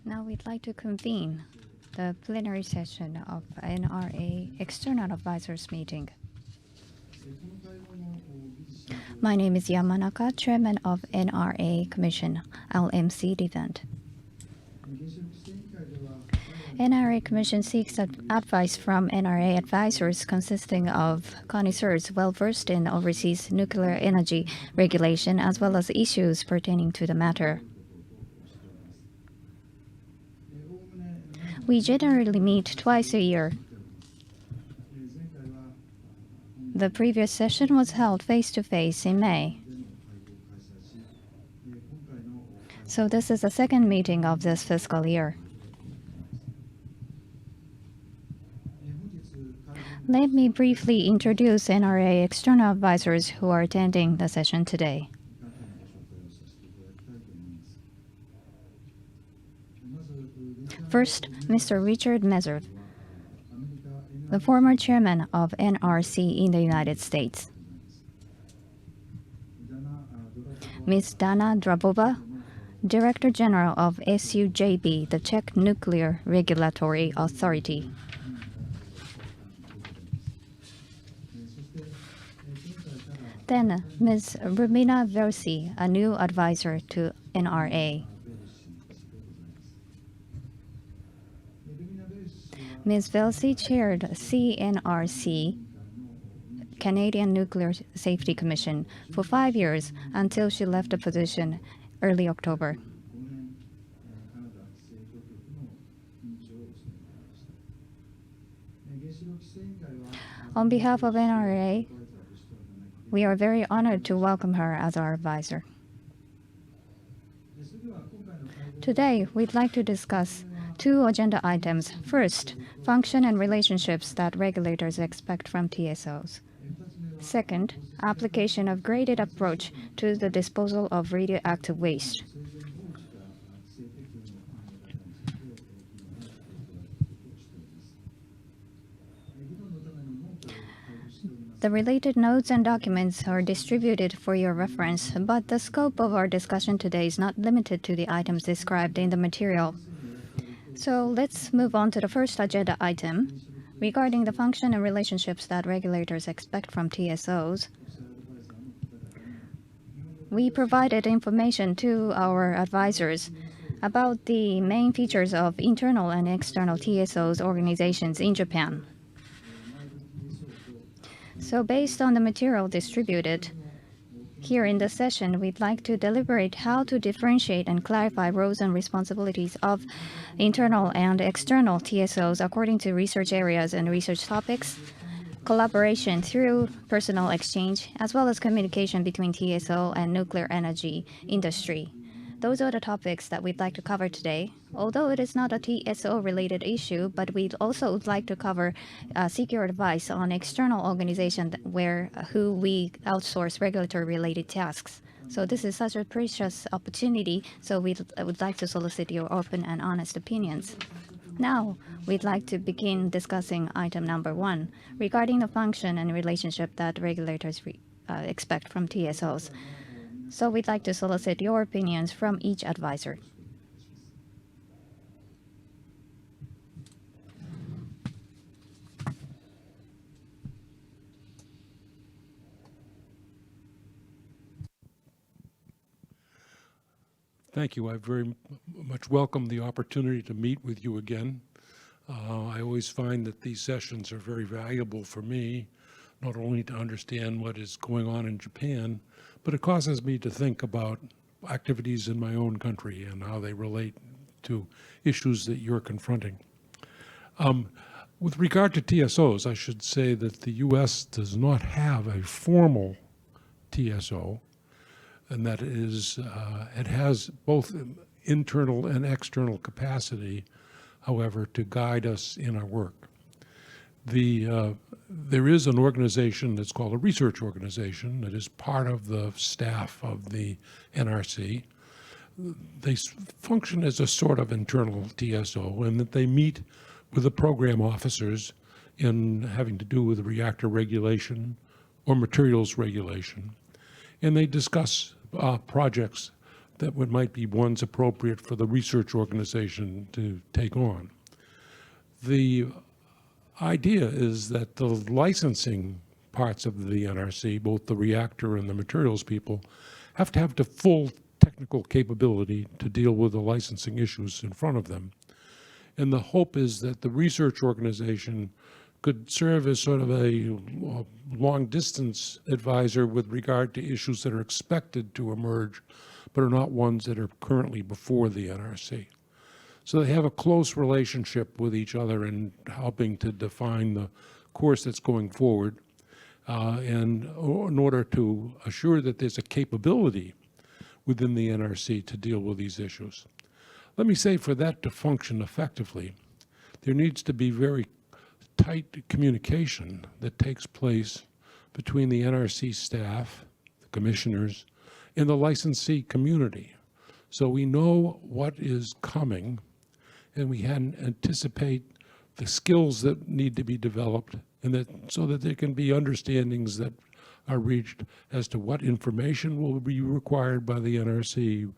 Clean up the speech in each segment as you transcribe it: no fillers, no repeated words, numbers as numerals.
Now we'd like to convene the plenary session of NRA External Advisors Meeting. My name is Yamanaka, Chairman of NRA Commission. I'll MC the event. NRA Commission seeks advice from NRA advisors consisting of connoisseurs well-versed in overseas nuclear energy regulation as well as issues pertaining to the matter. We generally meet twice a year. The previous session was held face-to-face in May. So this is the second meeting of this fiscal year. Let me briefly introduce NRA external advisors who are attending the session today. First, Mr. Richard Meserve, the former chairman of NRC in the United States. Ms. Dana Drabova, Director General of SUJB, the Czech Nuclear Regulatory Authority. Then, Ms. Rumina Versi, a new advisor to NRA. Ms. Versi chaired CNRC, Canadian Nuclear Safety Commission, for 5 years until she left the position early October. On behalf of NRA, we are very honored to welcome her as our advisor. Today, we'd like to discuss two agenda items. First, function and relationships that regulators expect from TSOs. Second, application of graded approach to the disposal of radioactive waste. The related notes and documents are distributed for your reference, but the scope of our discussion today is not limited to the items described in the material. So let's move on to the first agenda item. Regarding the function and relationships that regulators expect from TSOs, we provided information to our advisors about the main features of internal and external TSOs organizations in Japan. So based on the material distributed, here in this session, we'd like to deliberate how to differentiate and clarify roles and responsibilities of internal and external TSOs according to research areas and research topics, collaboration through personal exchange, as well as communication between TSO and nuclear energy industry. Those are the topics that we'd like to cover today. Although it is not a TSO-related issue, but we'd also would like to cover seek your advice on external organizations who we outsource regulatory-related tasks. So this is such a precious opportunity, so we would like to solicit your open and honest opinions. Now, we'd like to begin discussing item number 1, regarding the function and relationship that regulators expect from TSOs. So we'd like to solicit your opinions from each advisor. Thank you. I very much welcome the opportunity to meet with you again. I always find that these sessions are very valuable for me, not only to understand what is going on in Japan, but it causes me to think about activities in my own country and how they relate to issues that you're confronting. With regard to TSOs, I should say that the U.S. does not have a formal TSO, and that is, it has both internal and external capacity, however, to guide us in our work. There is an organization that's called a research organization that is part of the staff of the NRC. They function as a sort of internal TSO, and that they meet with the program officers in having to do with reactor regulation or materials regulation. And they discuss projects that might be ones appropriate for the research organization to take on. The idea is that the licensing parts of the NRC, both the reactor and the materials people, have to have the full technical capability to deal with the licensing issues in front of them. And the hope is that the research organization could serve as sort of a long-distance advisor with regard to issues that are expected to emerge, but are not ones that are currently before the NRC. So they have a close relationship with each other in helping to define the course that's going forward, and in order to assure that there's a capability within the NRC to deal with these issues. Let me say, for that to function effectively, there needs to be very tight communication that takes place between the NRC staff, the commissioners, and the licensee community. So we know what is coming, and we anticipate the skills that need to be developed, and that so that there can be understandings that are reached as to what information will be required by the NRC,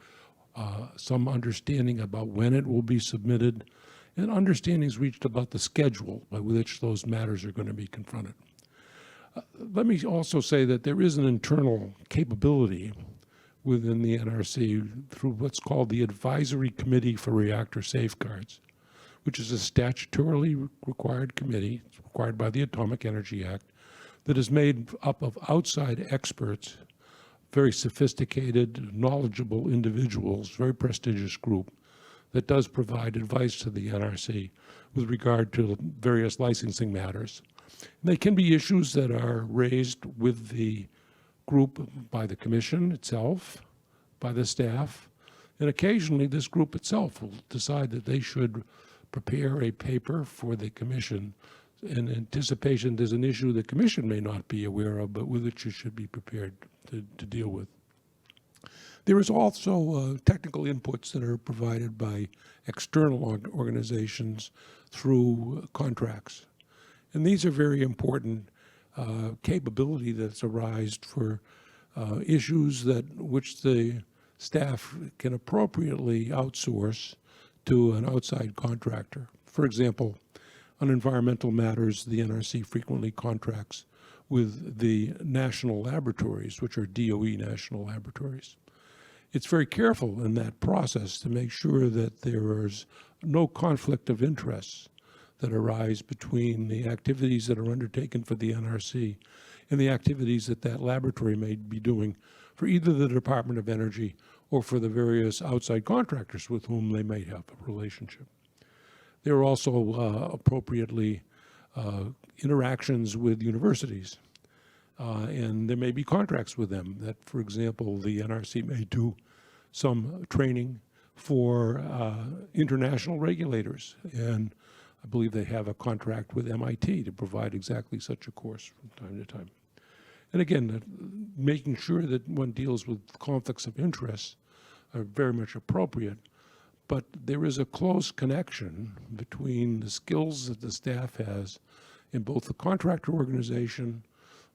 some understanding about when it will be submitted, and understandings reached about the schedule by which those matters are going to be confronted. Let me also say that there is an internal capability within the NRC through what's called the Advisory Committee for Reactor Safeguards, which is a statutorily required committee, required by the Atomic Energy Act, that is made up of outside experts, very sophisticated, knowledgeable individuals, very prestigious group that does provide advice to the NRC with regard to various licensing matters. And they can be issues that are raised with the group by the commission itself, by the staff, and occasionally this group itself will decide that they should prepare a paper for the commission in anticipation there's an issue the commission may not be aware of, but with which you should be prepared to deal with. There is also technical inputs that are provided by external organizations through contracts. And these are very important capability that's arised for issues which the staff can appropriately outsource to an outside contractor. For example, on environmental matters, the NRC frequently contracts with the national laboratories, which are DOE national laboratories. It's very careful in that process to make sure that there is no conflict of interests that arise between the activities that are undertaken for the NRC and the activities that that laboratory may be doing for either the Department of Energy or for the various outside contractors with whom they may have a relationship. There are also appropriately interactions with universities, and there may be contracts with them that, for example, the NRC may do some training for international regulators, and I believe they have a contract with MIT to provide exactly such a course from time to time. And again, making sure that one deals with conflicts of interest are very much appropriate, but there is a close connection between the skills that the staff has in both the contractor organization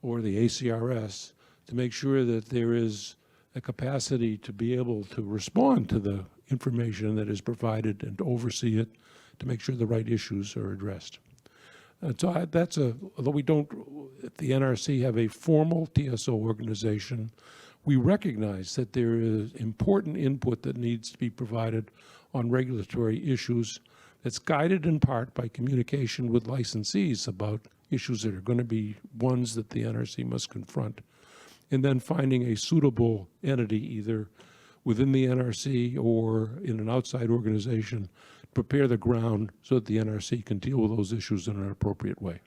or the ACRS to make sure that there is a capacity to be able to respond to the information that is provided and to oversee it to make sure the right issues are addressed. And so although we don't, at the NRC, have a formal TSO organization, we recognize that there is important input that needs to be provided on regulatory issues that's guided in part by communication with licensees about issues that are going to be ones that the NRC must confront, and then finding a suitable entity either within the NRC or in an outside organization to prepare the ground so that the NRC can deal with those issues in an appropriate way.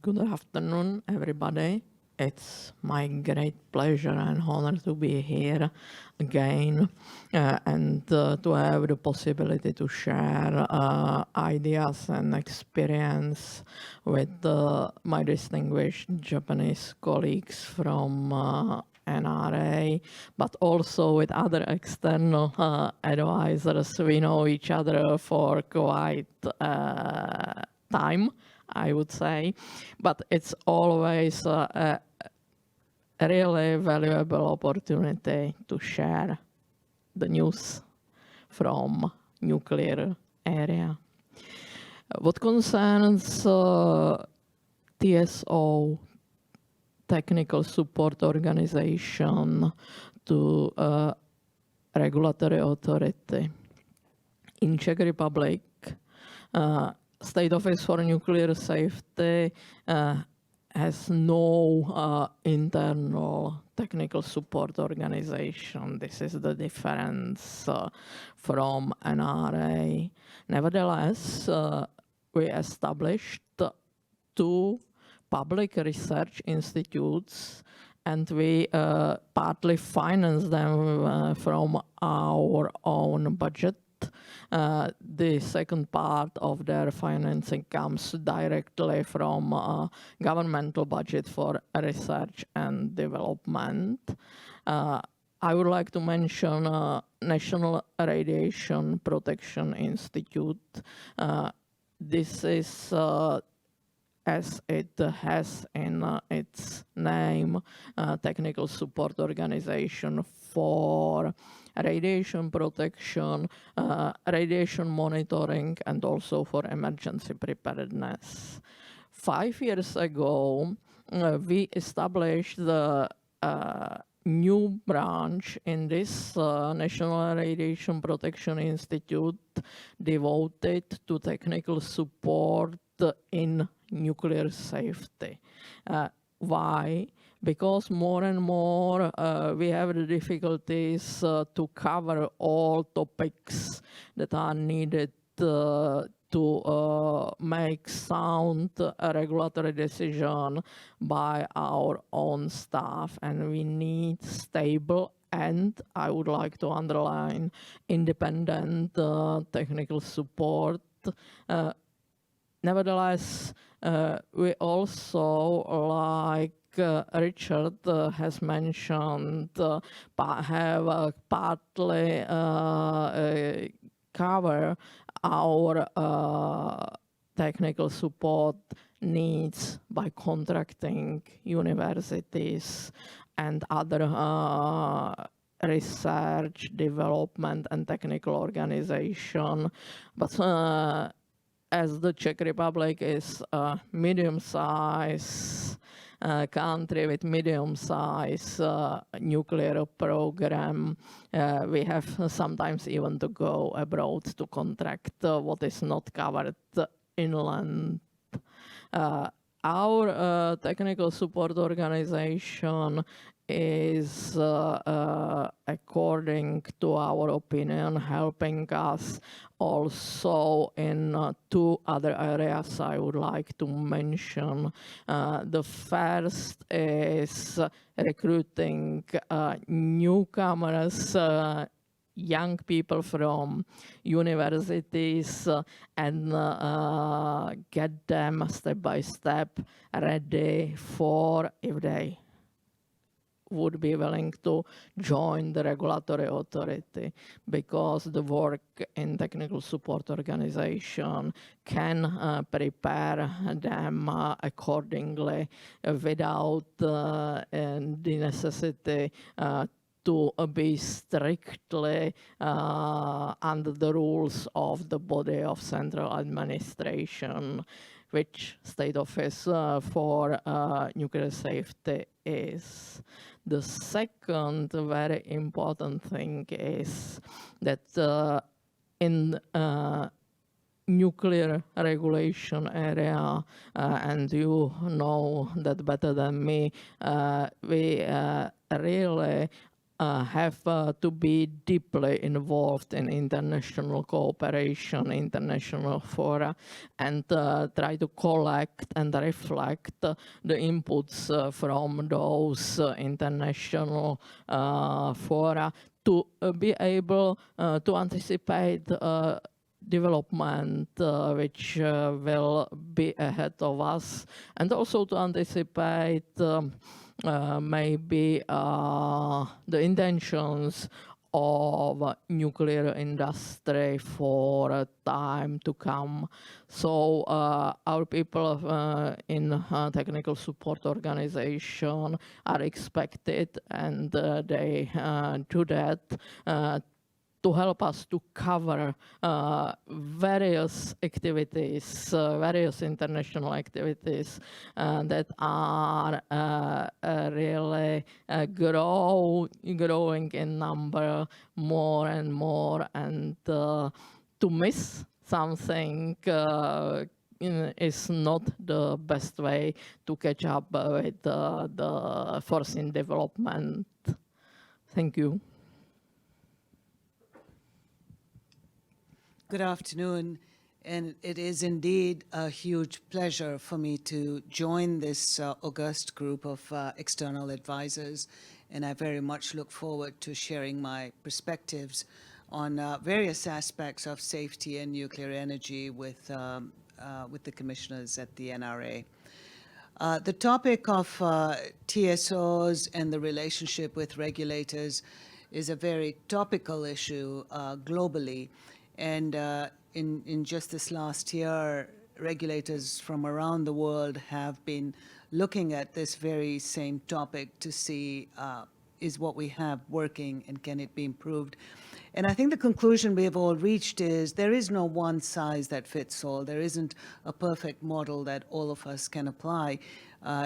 Good afternoon, everybody. It's my great pleasure and honor to be here again and to have the possibility to share ideas and experience with my distinguished Japanese colleagues from NRA, but also with other external advisors. We know each other for quite time, I would say. But it's always a really valuable opportunity to share the news from nuclear area. What concerns TSO, Technical Support Organization to regulatory authority. In Czech Republic, State Office for Nuclear Safety has no internal technical support organization. This is the difference from NRA. Nevertheless, we established 2 public research institutes, and we partly finance them from our own budget. The second part of their financing comes directly from governmental budget for research and development. I would like to mention National Radiation Protection Institute. This is as it has in its name, technical support organization for radiation protection, radiation monitoring, and also for emergency preparedness. 5 years ago, we established the new branch in this National Radiation Protection Institute devoted to technical support in nuclear safety. Why? Because more and more we have the difficulties to cover all topics that are needed to make sound regulatory decision by our own staff, and we need stable and, I would like to underline, independent technical support. Nevertheless, we also, like Richard has mentioned, have partly cover our technical support needs by contracting universities and other research, development, and technical organization. But as the Czech Republic is a medium-sized country with medium-sized nuclear program, we have sometimes even to go abroad to contract what is not covered inland. Our technical support organization is, according to our opinion, helping us also in 2 other areas I would like to mention. The first is recruiting newcomers, young people from universities, and get them step by step ready for, if they would be willing to join the regulatory authority, because the work in technical support organization can prepare them accordingly without the necessity to be strictly under the rules of the body of central administration, which State Office for Nuclear Safety is. The second very important thing is that in nuclear regulation area, and you know that better than me, we really have to be deeply involved in international cooperation, international fora, and try to collect and reflect the inputs from those international fora to be able to anticipate development which will be ahead of us, and also to anticipate maybe the intentions of nuclear industry for a time to come. So our people in technical support organization are expected, and they do that to help us to cover various activities, various international activities that are really growing in number more and more, and to miss something is not the best way to catch up with the foreseen development. Thank you. Good afternoon, and it is indeed a huge pleasure for me to join this august group of external advisors, and I very much look forward to sharing my perspectives on various aspects of safety and nuclear energy with the commissioners at the NRA. The topic of TSOs and the relationship with regulators is a very topical issue globally. And in just this last year, regulators from around the world have been looking at this very same topic to see is what we have working and can it be improved. And I think the conclusion we have all reached is there is no one size that fits all. There isn't a perfect model that all of us can apply.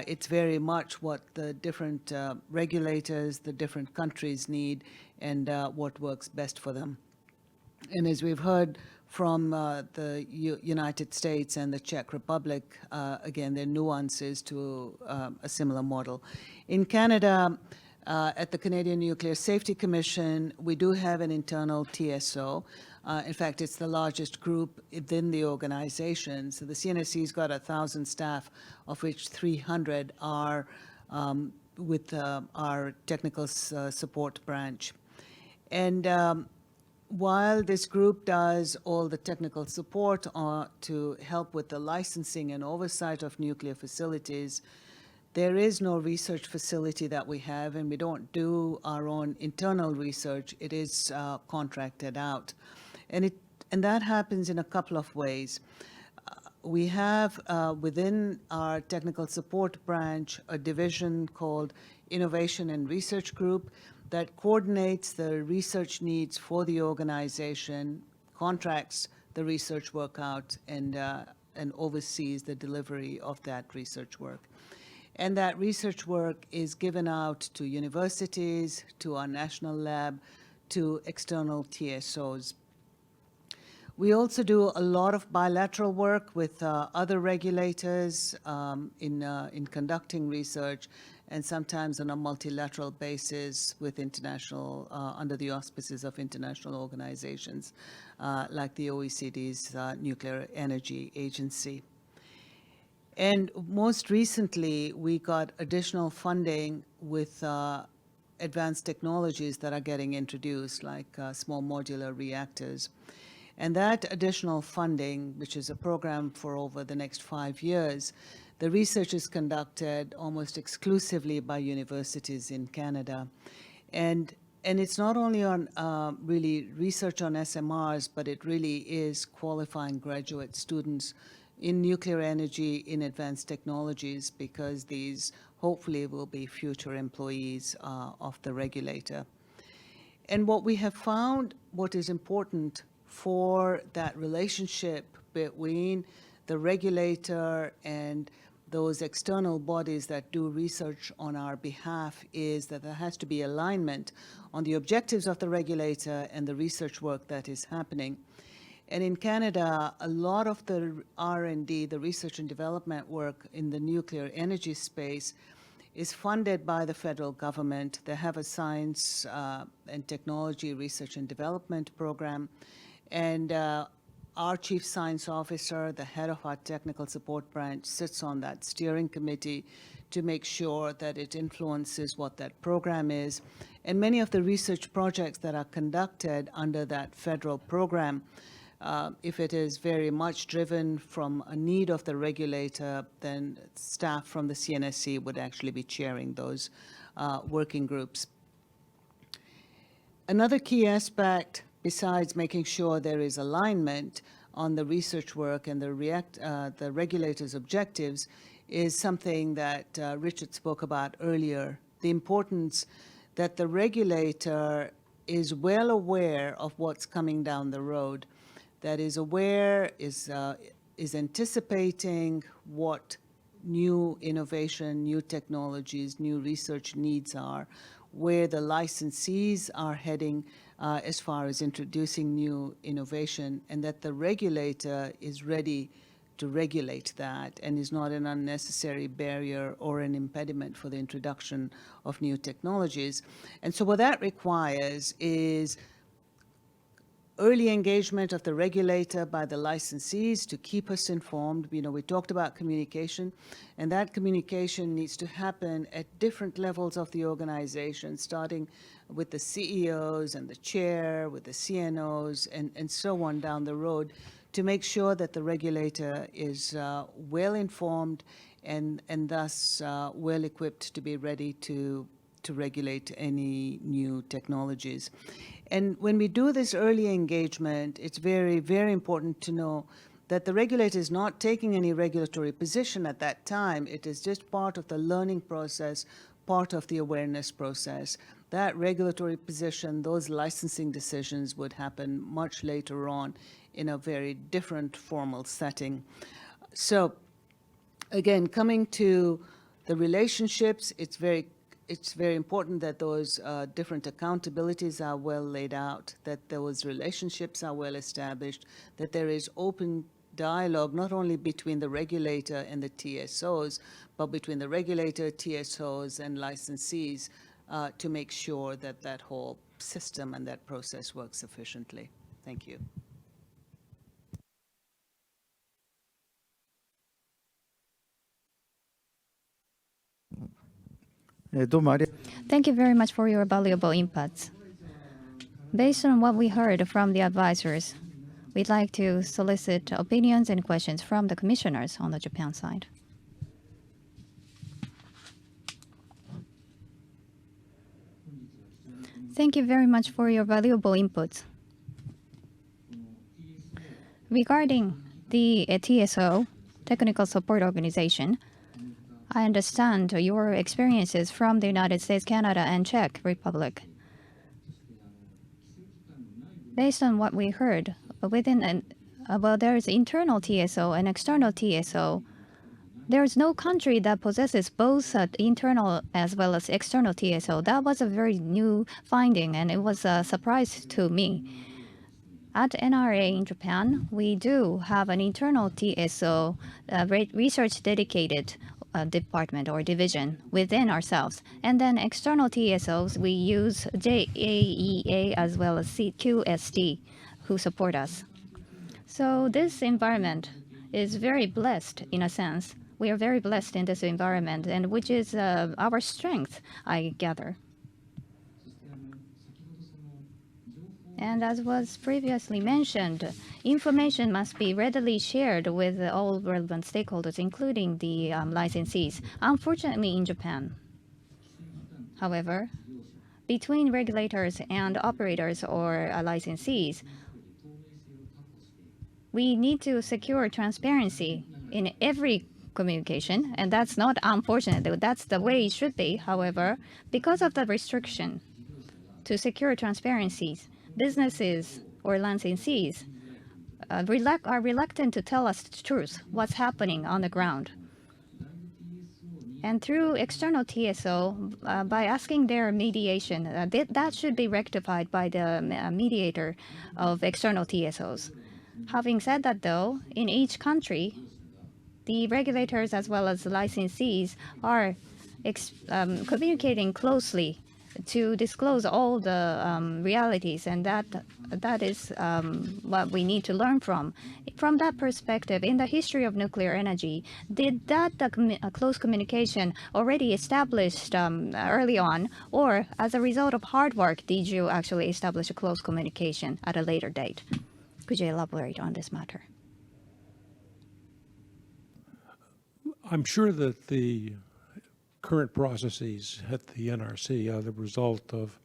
It's very much what the different regulators, the different countries need, and what works best for them. And as we've heard from the United States and the Czech Republic, again, there are nuances to a similar model. In Canada, at the Canadian Nuclear Safety Commission, we do have an internal TSO. In fact, it's the largest group within the organization. So the CNSC's got 1,000 staff, of which 300 are with our technical support branch. And while this group does all the technical support to help with the licensing and oversight of nuclear facilities, there is no research facility that we have, and we don't do our own internal research. It is contracted out. And that happens in a couple of ways. We have within our technical support branch a division called Innovation and Research Group that coordinates the research needs for the organization, contracts the research work out, and oversees the delivery of that research work. And that research work is given out to universities, to our national lab, to external TSOs. We also do a lot of bilateral work with other regulators in conducting research, and sometimes on a multilateral basis with international, under the auspices of international organizations like the OECD's Nuclear Energy Agency. And most recently, we got additional funding with advanced technologies that are getting introduced, like small modular reactors. And that additional funding, which is a program for over the next 5 years, the research is conducted almost exclusively by universities in Canada. And it's not only on really research on SMRs, but it really is qualifying graduate students in nuclear energy, in advanced technologies, because these hopefully will be future employees of the regulator. And what we have found, what is important for that relationship between the regulator and those external bodies that do research on our behalf, is that there has to be alignment on the objectives of the regulator and the research work that is happening. And in Canada, a lot of the R&D, the research and development work in the nuclear energy space, is funded by the federal government. They have a science and technology research and development program. And our chief science officer, the head of our technical support branch, sits on that steering committee to make sure that it influences what that program is. And many of the research projects that are conducted under that federal program, if it is very much driven from a need of the regulator, then staff from the CNSC would actually be chairing those working groups. Another key aspect, besides making sure there is alignment on the research work and the regulator's objectives, is something that Richard spoke about earlier, the importance that the regulator is well aware of what's coming down the road, that is aware, is anticipating what new innovation, new technologies, new research needs are, where the licensees are heading as far as introducing new innovation, and that the regulator is ready to regulate that and is not an unnecessary barrier or an impediment for the introduction of new technologies. And so what that requires is early engagement of the regulator by the licensees to keep us informed. You know, we talked about communication, and that communication needs to happen at different levels of the organization, starting with the CEOs and the chair, with the CNOs, and so on down the road, to make sure that the regulator is well informed and thus well equipped to be ready to regulate any new technologies. And when we do this early engagement, it's very, very important to know that the regulator is not taking any regulatory position at that time. It is just part of the learning process, part of the awareness process. That regulatory position, those licensing decisions would happen much later on in a very different formal setting. So again, coming to the relationships, it's very important that those different accountabilities are well laid out, that those relationships are well established, that there is open dialogue not only between the regulator and the TSOs, but between the regulator, TSOs, and licensees to make sure that that whole system and that process works efficiently. Thank you. Thank you very much for your valuable inputs. Based on what we heard from the advisors, we'd like to solicit opinions and questions from the commissioners on the Japan side. Thank you very much for your valuable inputs. Regarding the TSO, Technical Support Organization, I understand your experiences from the United States, Canada, and Czech Republic. Based on what we heard, there is internal TSO and external TSO. There is no country that possesses both internal as well as external TSO. That was a very new finding, and it was a surprise to me. At NRA in Japan, we do have an internal TSO, research dedicated department or division within ourselves. And then external TSOs, we use JAEA as well as QSD who support us. So this environment is very blessed in a sense. We are very blessed in this environment, and which is our strength, I gather. And as was previously mentioned, information must be readily shared with all relevant stakeholders, including the licensees. Unfortunately, in Japan, however, between regulators and operators or licensees, we need to secure transparency in every communication, and that's not unfortunate. That's the way it should be. However, because of the restriction to secure transparencies, businesses or licensees are reluctant to tell us the truth, what's happening on the ground. And through external TSO, by asking their mediation, that should be rectified by the mediator of external TSOs. Having said that, though, in each country, the regulators as well as the licensees are communicating closely to disclose all the realities, and that is what we need to learn from. From that perspective, in the history of nuclear energy, did that close communication already established early on, or as a result of hard work, did you actually establish a close communication at a later date? Could you elaborate on this matter? I'm sure that the current processes at the NRC are the result of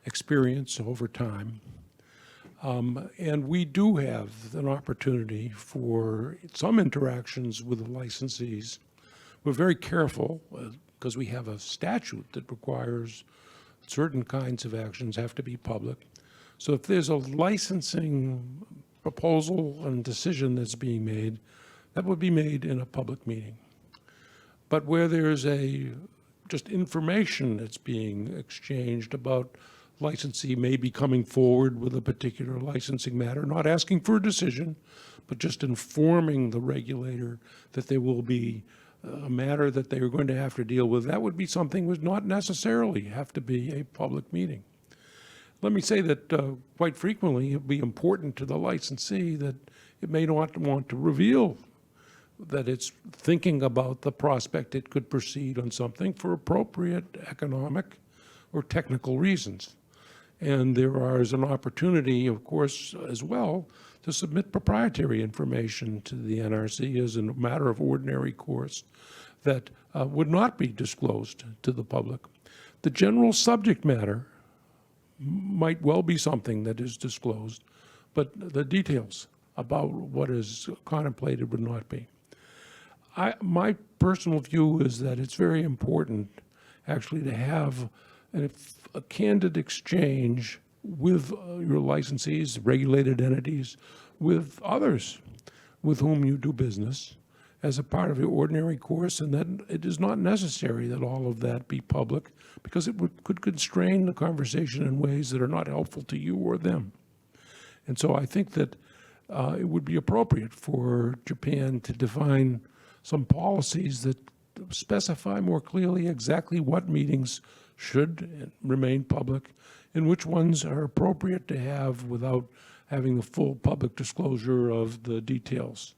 experience over time. And we do have an opportunity for some interactions with the licensees. We're very careful because we have a statute that requires certain kinds of actions have to be public. So if there's a licensing proposal and decision that's being made, that would be made in a public meeting. But where there's just information that's being exchanged about licensee may be coming forward with a particular licensing matter, not asking for a decision, but just informing the regulator that there will be a matter that they are going to have to deal with, that would be something that would not necessarily have to be a public meeting. Let me say that quite frequently it would be important to the licensee that it may not want to reveal that it's thinking about the prospect it could proceed on something for appropriate economic or technical reasons. And there is an opportunity, of course, as well, to submit proprietary information to the NRC as a matter of ordinary course that would not be disclosed to the public. The general subject matter might well be something that is disclosed, but the details about what is contemplated would not be. My personal view is that it's very important actually to have a candid exchange with your licensees, regulated entities, with others with whom you do business as a part of your ordinary course, and that it is not necessary that all of that be public because it could constrain the conversation in ways that are not helpful to you or them. And so I think that it would be appropriate for Japan to define some policies that specify more clearly exactly what meetings should remain public and which ones are appropriate to have without having the full public disclosure of the details.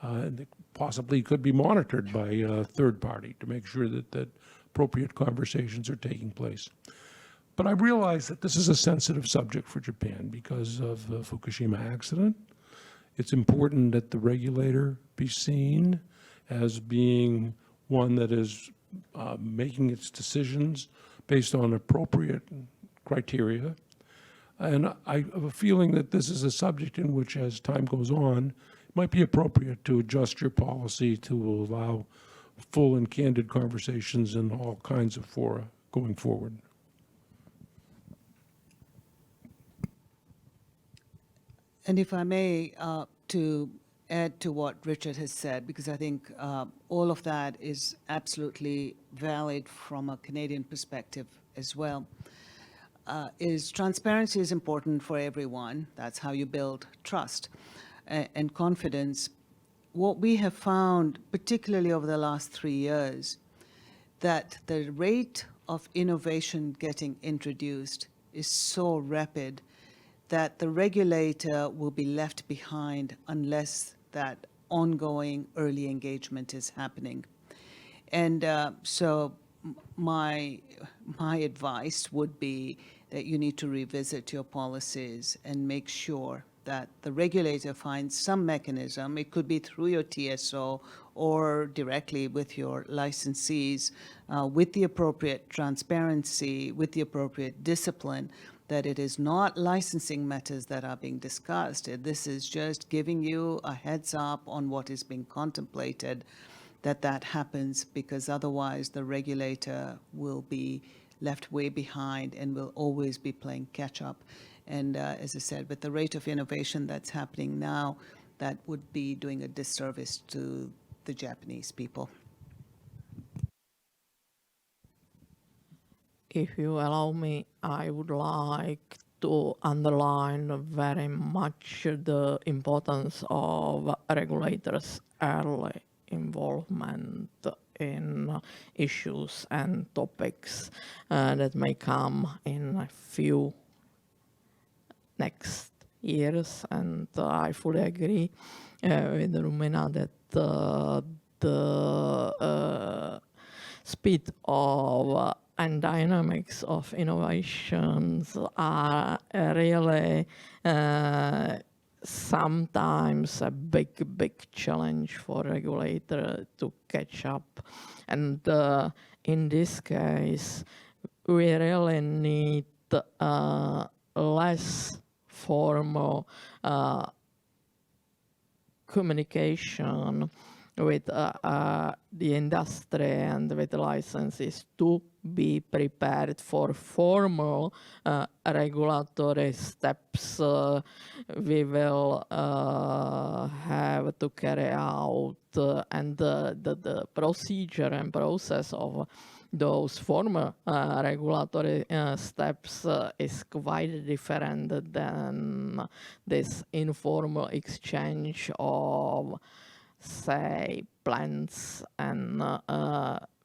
And it possibly could be monitored by a third party to make sure that appropriate conversations are taking place. But I realize that this is a sensitive subject for Japan because of the Fukushima accident. It's important that the regulator be seen as being one that is making its decisions based on appropriate criteria. And I have a feeling that this is a subject in which, as time goes on, it might be appropriate to adjust your policy to allow full and candid conversations in all kinds of fora going forward. And if I may, to add to what Richard has said, because I think all of that is absolutely valid from a Canadian perspective as well, is transparency is important for everyone. That's how you build trust and confidence. What we have found, particularly over the last 3 years, that the rate of innovation getting introduced is so rapid that the regulator will be left behind unless that ongoing early engagement is happening. And so my advice would be that you need to revisit your policies and make sure that the regulator finds some mechanism. It could be through your TSO or directly with your licensees, with the appropriate transparency, with the appropriate discipline, that it is not licensing matters that are being discussed. This is just giving you a heads up on what is being contemplated, that happens, because otherwise the regulator will be left way behind and will always be playing catch up. And as I said, with the rate of innovation that's happening now, that would be doing a disservice to the Japanese people. If you allow me, I would like to underline very much the importance of regulators' early involvement in issues and topics that may come in a few next years. And I fully agree with Rumina that the speed of and dynamics of innovations are really sometimes a big challenge for regulator to catch up. And in this case, we really need less formal communication with the industry and with licenses to be prepared for formal regulatory steps we will have to carry out, and the procedure and process of those formal regulatory steps is quite different than this informal exchange of, say, plans and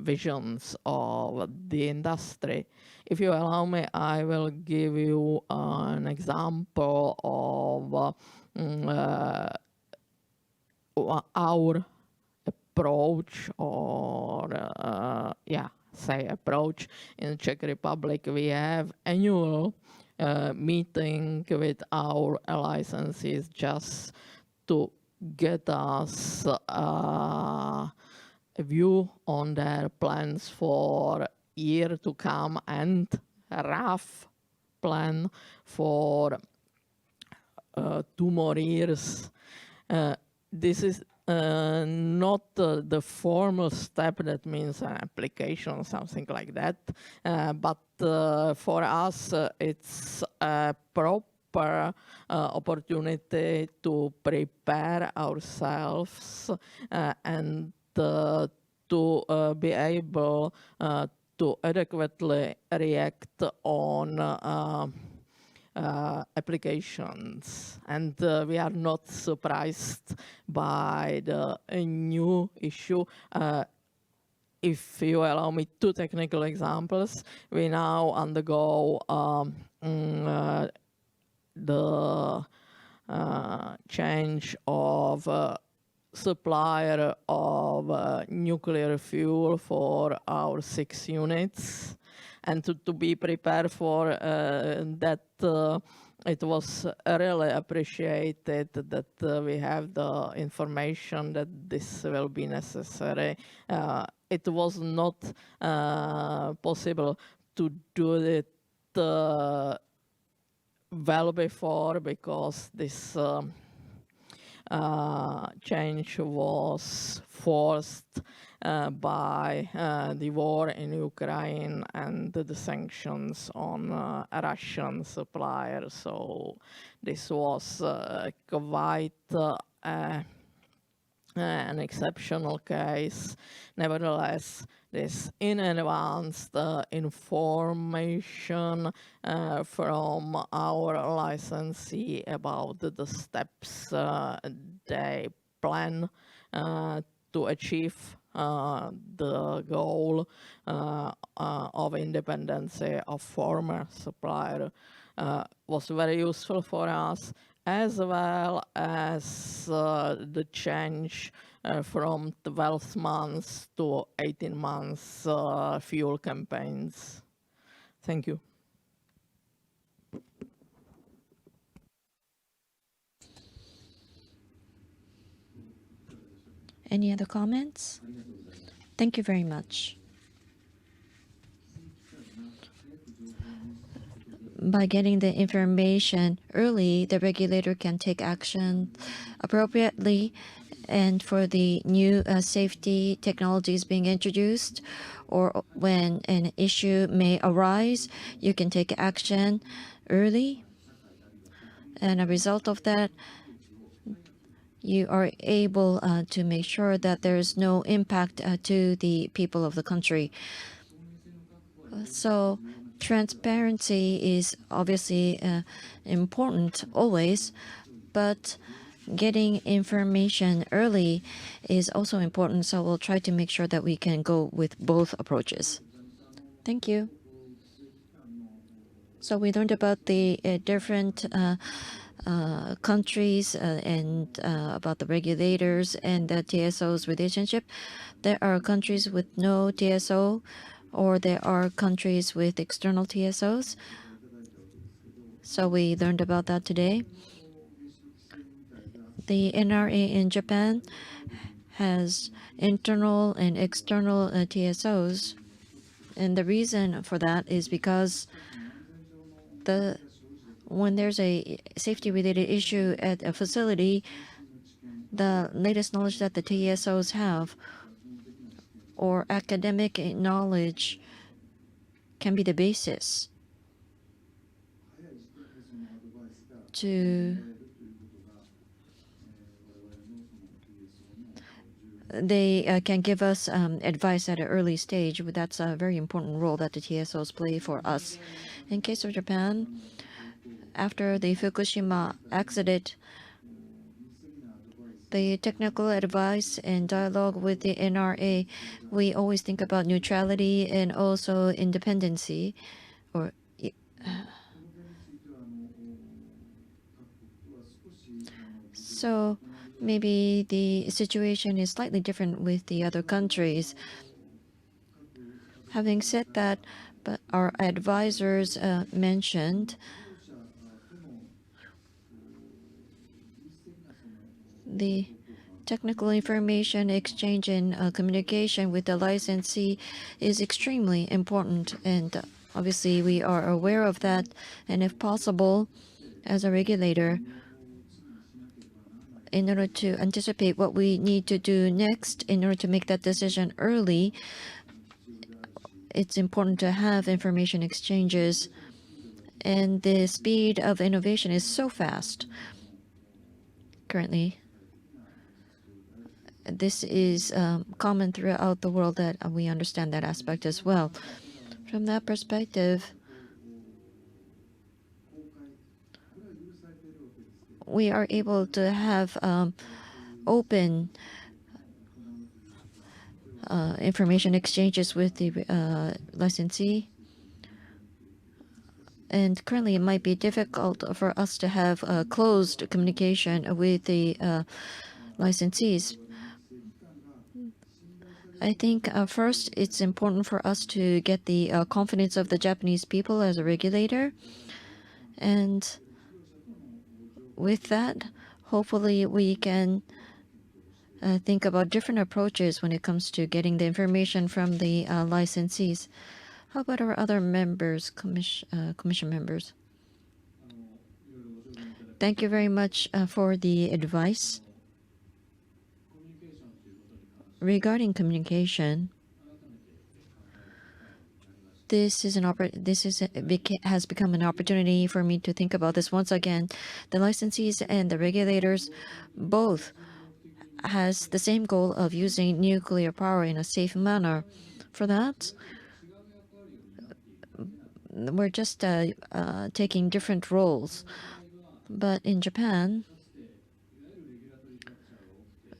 visions of the industry. If you allow me, I will give you an example of our approach, or approach in Czech Republic. We have annual meeting with our licensees just to get us a view on their plans for year to come and a rough plan for 2 more years. This is not the formal step that means an application, something like that, but for us it's a proper opportunity to prepare ourselves and to be able to adequately react on applications. And we are not surprised by the new issue. If you allow me 2 technical examples, we now undergo the change of supplier of nuclear fuel for our 6 units. And to be prepared for that, it was really appreciated that we have the information that this will be necessary. It was not possible to do it well before, because this change was forced by the war in Ukraine and the sanctions on Russian suppliers. So this was quite an exceptional case. Nevertheless, this in advance information from our licensee about the steps they plan to achieve the goal of independence of former supplier was very useful for us, as well as the change from 12 months to 18 months fuel campaigns. Thank you. Any other comments? Thank you very much. By getting the information early, the regulator can take action appropriately. And for the new safety technologies being introduced, or when an issue may arise, you can take action early. And a result of that, you are able to make sure that there is no impact to the people of the country. So transparency is obviously important always, but getting information early is also important. So we'll try to make sure that we can go with both approaches. Thank you. So we learned about the different countries and about the regulators and the TSO's relationship. There are countries with no TSO, or there are countries with external TSOs. So we learned about that today. The NRA in Japan has internal and external TSOs. And the reason for that is because when there's a safety-related issue at a facility, the latest knowledge that the TSOs have or academic knowledge can be the basis to they can give us advice at an early stage. That's a very important role that the TSOs play for us. In case of Japan, after the Fukushima accident, the technical advice and dialogue with the NRA, we always think about neutrality and also independency. Or so maybe the situation is slightly different with the other countries. Having said that, but our advisors mentioned the technical information exchange and communication with the licensee is extremely important, and obviously we are aware of that. And if possible, as a regulator, in order to anticipate what we need to do next, in order to make that decision early, it's important to have information exchanges. And the speed of innovation is so fast currently. This is common throughout the world, that we understand that aspect as well. From that perspective, we are able to have open information exchanges with the licensee. And currently, it might be difficult for us to have closed communication with the licensees. I think first, it's important for us to get the confidence of the Japanese people as a regulator. And with that, hopefully we can think about different approaches when it comes to getting the information from the licensees. How about our other members, commission members? Thank you very much for the advice. Regarding communication, this has become an opportunity for me to think about this once again. The licensees and the regulators both has the same goal of using nuclear power in a safe manner. For that, we're just taking different roles. But in Japan,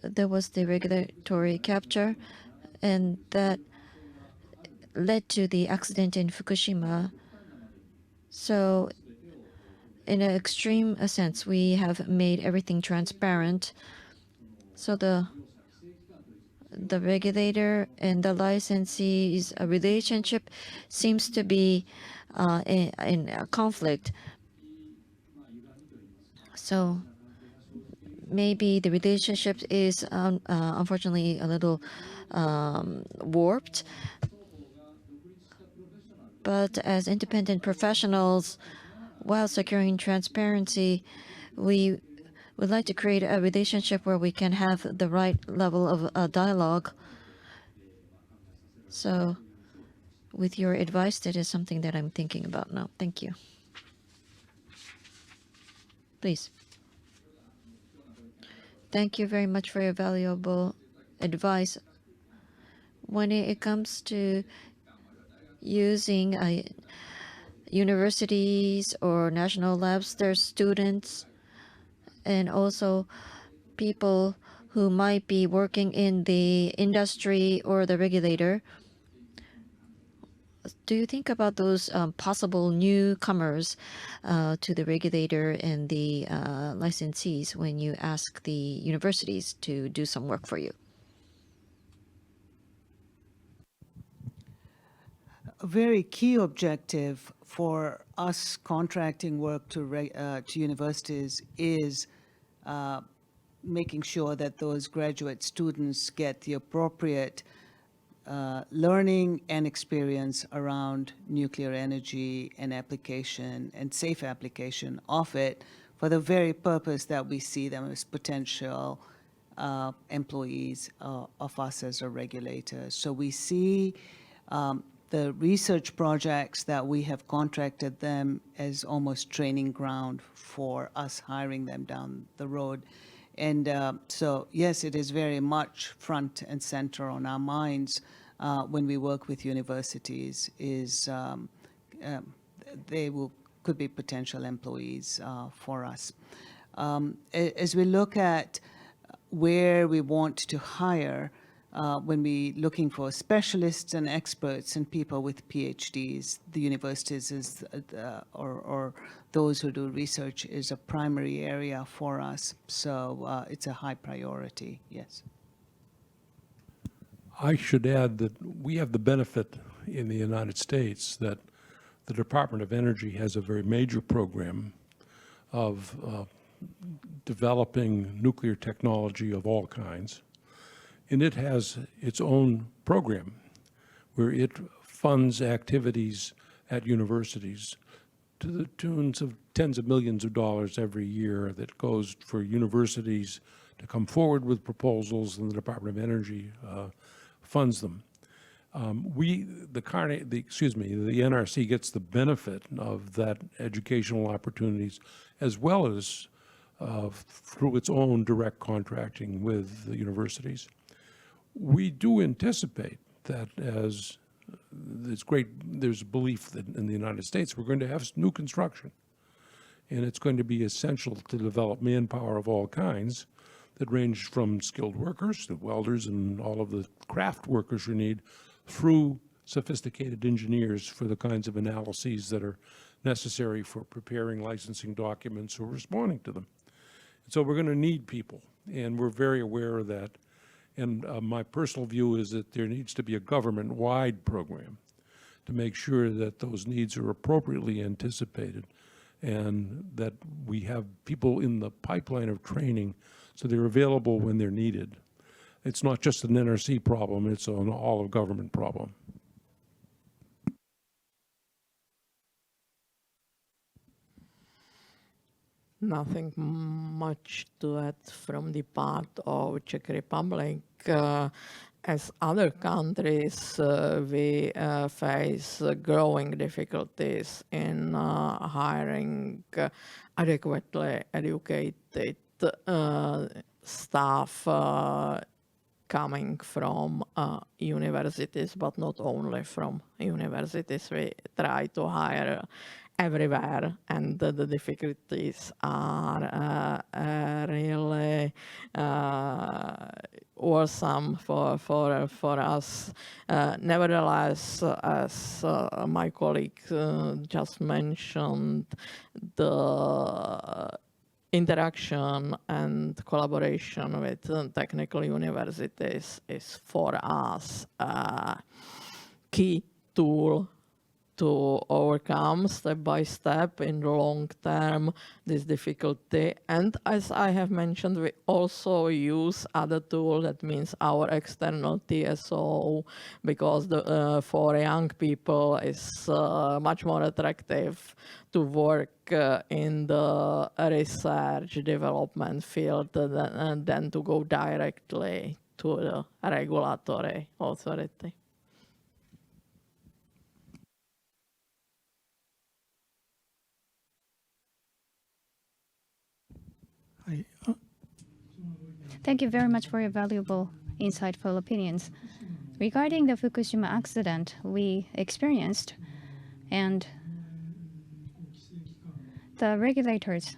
there was the regulatory capture, and that led to the accident in Fukushima. So in an extreme sense, we have made everything transparent. So the regulator and the licensee's relationship seems to be in a conflict. So maybe the relationship is unfortunately a little warped. But as independent professionals, while securing transparency, we would like to create a relationship where we can have the right level of dialogue. So with your advice, that is something that I'm thinking about now. Thank you. Please. Thank you very much for your valuable advice. When it comes to using universities or national labs, there's students and also people who might be working in the industry or the regulator. Do you think about those possible newcomers to the regulator and the licensees when you ask the universities to do some work for you? A very key objective for us contracting work to universities is making sure that those graduate students get the appropriate learning and experience around nuclear energy and application and safe application of it for the very purpose that we see them as potential employees of us as a regulator. So we see the research projects that we have contracted them as almost training ground for us hiring them down the road. And so, yes, it is very much front and center on our minds when we work with universities is they could be potential employees for us. As we look at where we want to hire, when we looking for specialists and experts and people with PhDs, the universities is, or those who do research is a primary area for us. So it's a high priority, yes. I should add that we have the benefit in the United States that the Department of Energy has a very major program of developing nuclear technology of all kinds. And it has its own program where it funds activities at universities to the tunes of tens of millions of dollars every year that goes for universities to come forward with proposals, and the Department of Energy funds them. The NRC gets the benefit of that educational opportunities as well as through its own direct contracting with the universities. We do anticipate that as it's great, there's a belief that in the United States we're going to have new construction, and it's going to be essential to develop manpower of all kinds that range from skilled workers to welders and all of the craft workers you need through sophisticated engineers for the kinds of analyses that are necessary for preparing licensing documents or responding to them. So we're going to need people, and we're very aware of that. And my personal view is that there needs to be a government-wide program to make sure that those needs are appropriately anticipated and that we have people in the pipeline of training so they're available when they're needed. It's not just an NRC problem, it's an all-of-government problem. Nothing much to add from the part of Czech Republic. As other countries, we face growing difficulties in hiring adequately educated staff coming from universities, but not only from universities. We try to hire everywhere, and the difficulties are really worrisome for us. Nevertheless, as my colleague just mentioned, the interaction and collaboration with technical universities is for us a key tool to overcome step by step in the long term this difficulty. And as I have mentioned, we also use other tool, that means our external TSO, because for young people it's much more attractive to work in the research development field than to go directly to the regulatory authority. Thank you very much for your valuable, insightful opinions. Regarding the Fukushima accident we experienced, and the regulators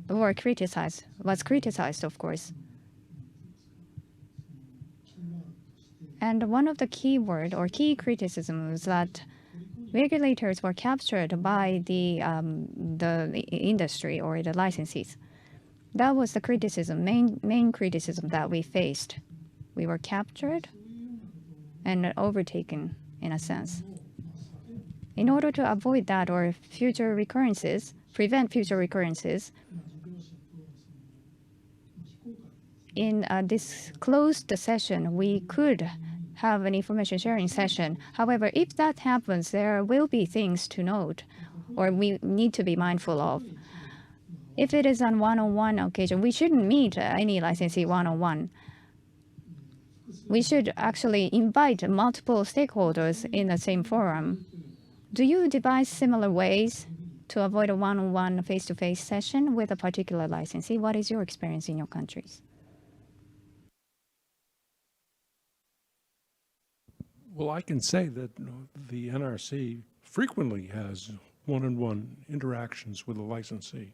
was criticized, of course. And one of the key criticisms was that regulators were captured by the industry or the licensees. That was the criticism, main criticism that we faced. We were captured and overtaken, in a sense. In order to avoid that or prevent future recurrences, in this closed session, we could have an information sharing session. However, if that happens, there will be things to note or we need to be mindful of. If it is on one-on-one occasion, we shouldn't meet any licensee one-on-one. We should actually invite multiple stakeholders in the same forum. Do you devise similar ways to avoid a one-on-one face-to-face session with a particular licensee? What is your experience in your countries? Well, I can say that the NRC frequently has one-on-one interactions with the licensee.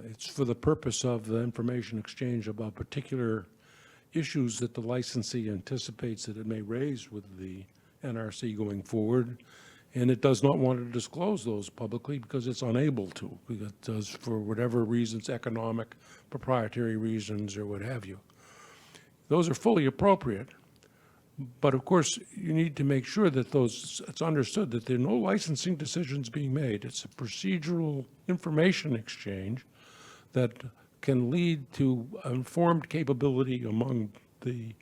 It's for the purpose of the information exchange about particular issues that the licensee anticipates that it may raise with the NRC going forward, and it does not want to disclose those publicly because it's unable to, because for whatever reasons, economic, proprietary reasons, or what have you. Those are fully appropriate. But of course, you need to make sure that it's understood that there are no licensing decisions being made. It's a procedural information exchange that can lead to informed capability among the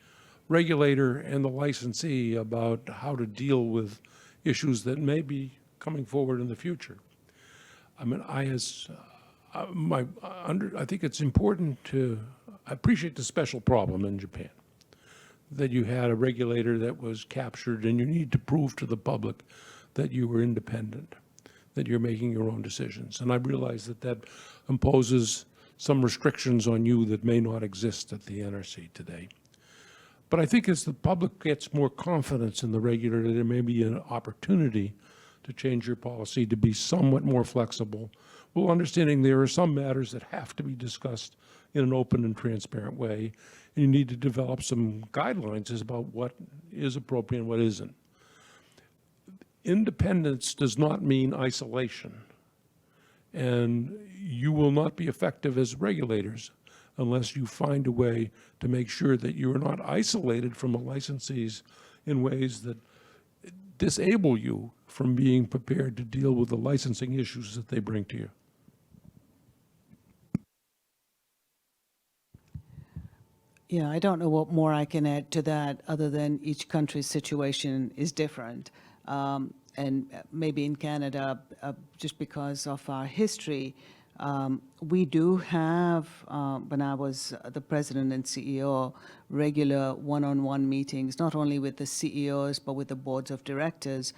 regulator and the licensee about how to deal with issues that may be coming forward in the future. I mean, I think it's important to appreciate the special problem in Japan, that you had a regulator that was captured and you need to prove to the public that you were independent, that you're making your own decisions. And I realize that that imposes some restrictions on you that may not exist at the NRC today. But I think as the public gets more confidence in the regulator, there may be an opportunity to change your policy to be somewhat more flexible, while understanding there are some matters that have to be discussed in an open and transparent way. And you need to develop some guidelines as about what is appropriate and what isn't. Independence does not mean isolation. And you will not be effective as regulators unless you find a way to make sure that you are not isolated from the licensees in ways that disable you from being prepared to deal with the licensing issues that they bring to you. Yeah, I don't know what more I can add to that other than each country's situation is different. And maybe in Canada, just because of our history, we do have, when I was the president and CEO, regular one-on-one meetings, not only with the CEOs, but with the boards of directors.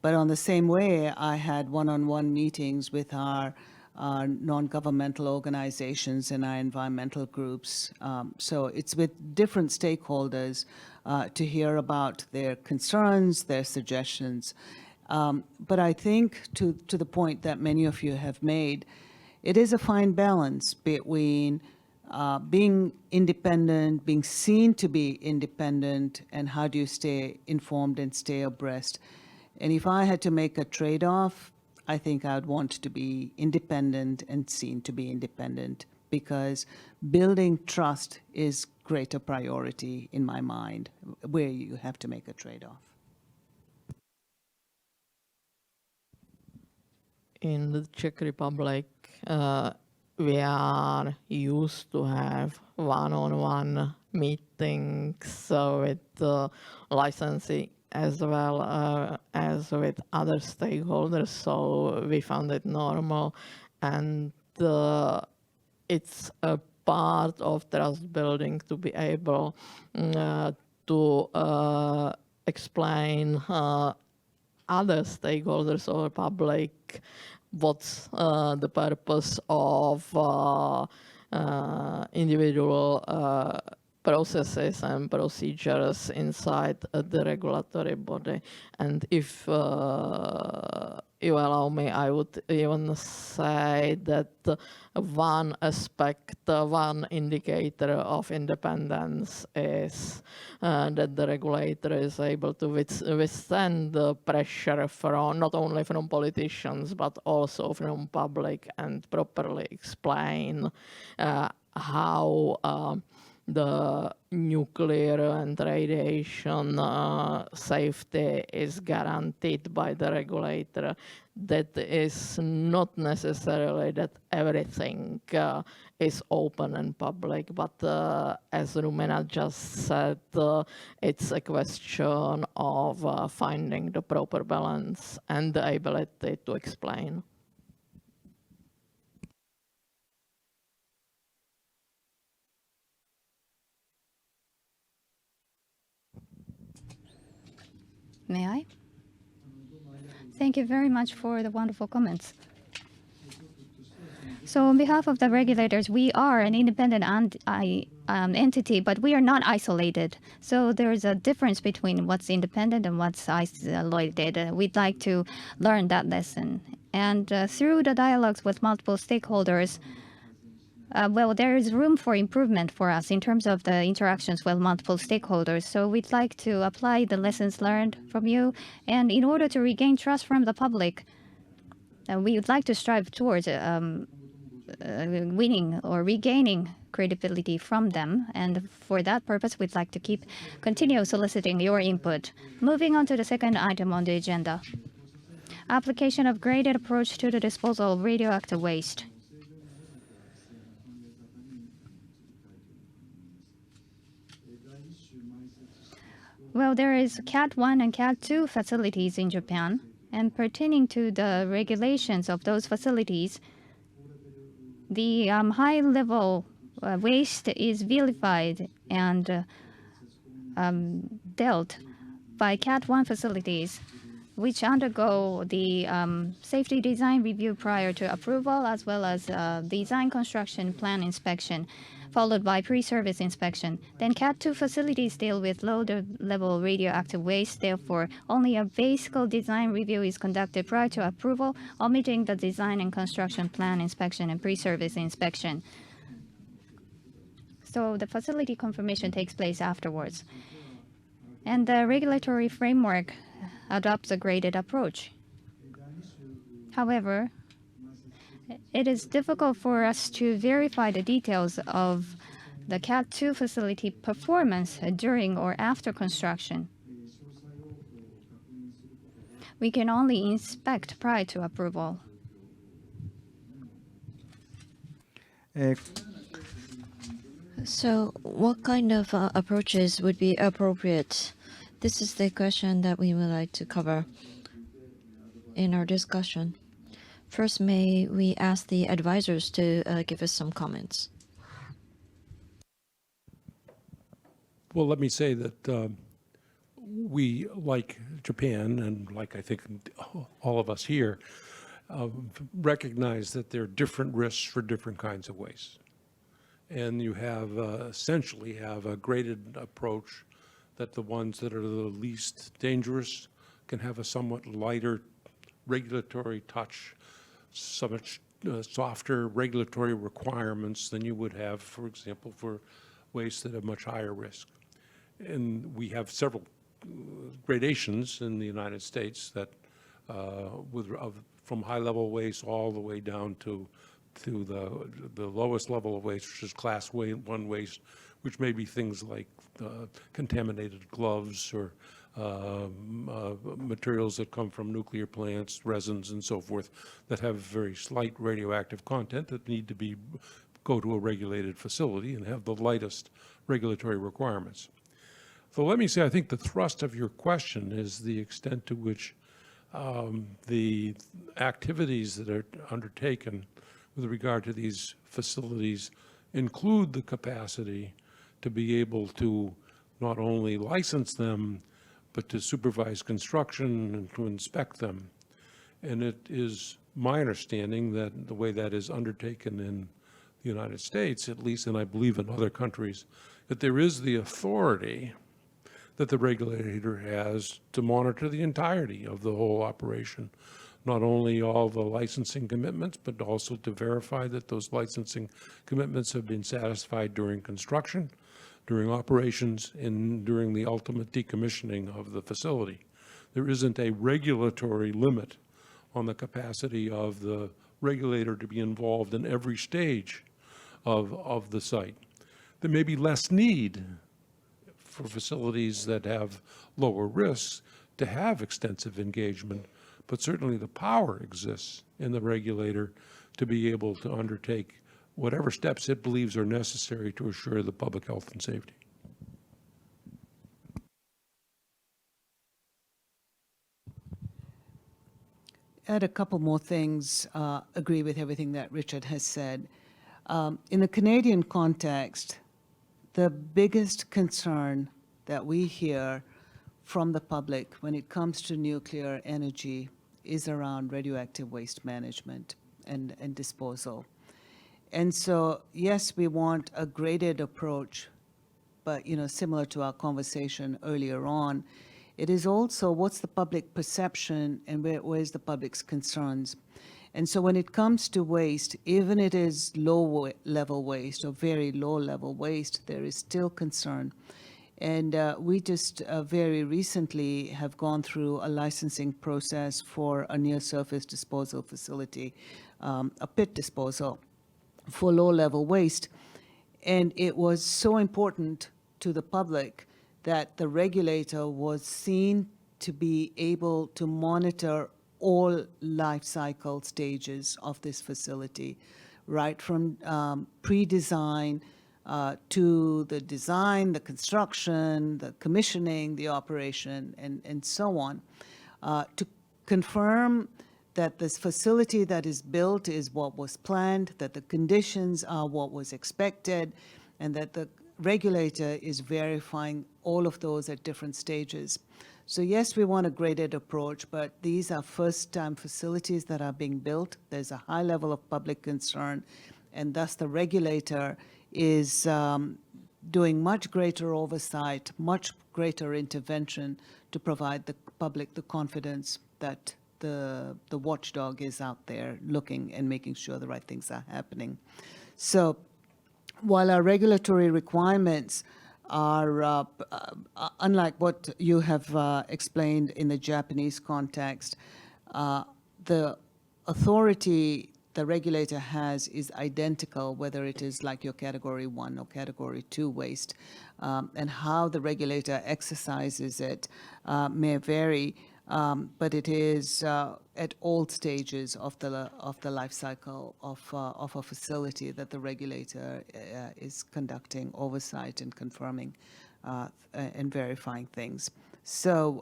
But on the same way, I had one-on-one meetings with our non-governmental organizations and our environmental groups. So it's with different stakeholders to hear about their concerns, their suggestions. But I think to the point that many of you have made, it is a fine balance between being independent, being seen to be independent, and how do you stay informed and stay abreast. And if I had to make a trade-off, I think I would want to be independent and seen to be independent, because building trust is greater priority in my mind, where you have to make a trade-off. In the Czech Republic, we are used to have one-on-one meetings with the licensee as well as with other stakeholders, so we found it normal, and it's a part of trust building to be able to explain other stakeholders or public what's the purpose of individual processes and procedures inside the regulatory body. And if you allow me, I would even say that one aspect, one indicator of independence is that the regulator is able to withstand the pressure from not only from politicians but also from public and properly explain how the nuclear and radiation safety is guaranteed by the regulator. That is not necessarily that everything is open and public, but as Rumena just said, it's a question of finding the proper balance and the ability to explain. May I? Thank you very much for the wonderful comments. So on behalf of the regulators, we are an independent entity, but we are not isolated. So there is a difference between what's independent and what's isolated. We'd like to learn that lesson. And through the dialogues with multiple stakeholders, well, there is room for improvement for us in terms of the interactions with multiple stakeholders. So we'd like to apply the lessons learned from you. And in order to regain trust from the public, we would like to strive towards winning or regaining credibility from them. And for that purpose, we'd like to continue soliciting your input. Moving on to the second item on the agenda. Application of graded approach to the disposal of radioactive waste. Well, there is CAT 1 and CAT 2 facilities in Japan, and pertaining to the regulations of those facilities, the high-level waste is vilified and dealt by CAT 1 facilities, which undergo the safety design review prior to approval, as well as design construction plan inspection, followed by pre-service inspection. Then CAT 2 facilities deal with low-level radioactive waste. Therefore, only a basic design review is conducted prior to approval, omitting the design and construction plan inspection and pre-service inspection. So the facility confirmation takes place afterwards. And the regulatory framework adopts a graded approach. However, it is difficult for us to verify the details of the CAT 2 facility performance during or after construction. We can only inspect prior to approval. So what kind of approaches would be appropriate? This is the question that we would like to cover in our discussion. First, may we ask the advisors to give us some comments? Well, let me say that we, like Japan, and like I think all of us here, recognize that there are different risks for different kinds of waste. And you have essentially have a graded approach that the ones that are the least dangerous can have a somewhat lighter regulatory touch, so much softer regulatory requirements than you would have, for example, for waste that have much higher risk. And we have several gradations in the United States that, from high-level waste all the way down to the lowest level of waste, which is class 1 waste, which may be things like contaminated gloves or materials that come from nuclear plants, resins and so forth, that have very slight radioactive content that need to go to a regulated facility and have the lightest regulatory requirements. So let me say, I think the thrust of your question is the extent to which the activities that are undertaken with regard to these facilities include the capacity to be able to not only license them, but to supervise construction and to inspect them. And it is my understanding that the way that is undertaken in the United States, at least, and I believe in other countries, that there is the authority that the regulator has to monitor the entirety of the whole operation, not only all the licensing commitments, but also to verify that those licensing commitments have been satisfied during construction, during operations, and during the ultimate decommissioning of the facility. There isn't a regulatory limit on the capacity of the regulator to be involved in every stage of the site. there may be less need for facilities that have lower risks to have extensive engagement, but certainly the power exists in the regulator to be able to undertake whatever steps it believes are necessary to assure the public health and safety. Add a couple more things, agree with everything that Richard has said. In the Canadian context, the biggest concern that we hear from the public when it comes to nuclear energy is around radioactive waste management and disposal. And so, yes, we want a graded approach, but, similar to our conversation earlier on, it is also what's the public perception and where's the public's concerns. And so when it comes to waste, even it is low-level waste or very low-level waste, there is still concern. And we just very recently have gone through a licensing process for a near-surface disposal facility, a pit disposal for low-level waste. And it was so important to the public that the regulator was seen to be able to monitor all life cycle stages of this facility, right from pre-design to the design, the construction, the commissioning, the operation, and so on, to confirm that this facility that is built is what was planned, that the conditions are what was expected, and that the regulator is verifying all of those at different stages. So yes, we want a graded approach, but these are first-time facilities that are being built. There's a high level of public concern, and thus the regulator is doing much greater oversight, much greater intervention to provide the public the confidence that the watchdog is out there looking and making sure the right things are happening. So while our regulatory requirements are unlike what you have explained in the Japanese context, the authority the regulator has is identical, whether it is like your Category 1 or Category 2 waste, and how the regulator exercises it may vary, but it is at all stages of the life cycle of a facility that the regulator is conducting oversight and confirming and verifying things. So,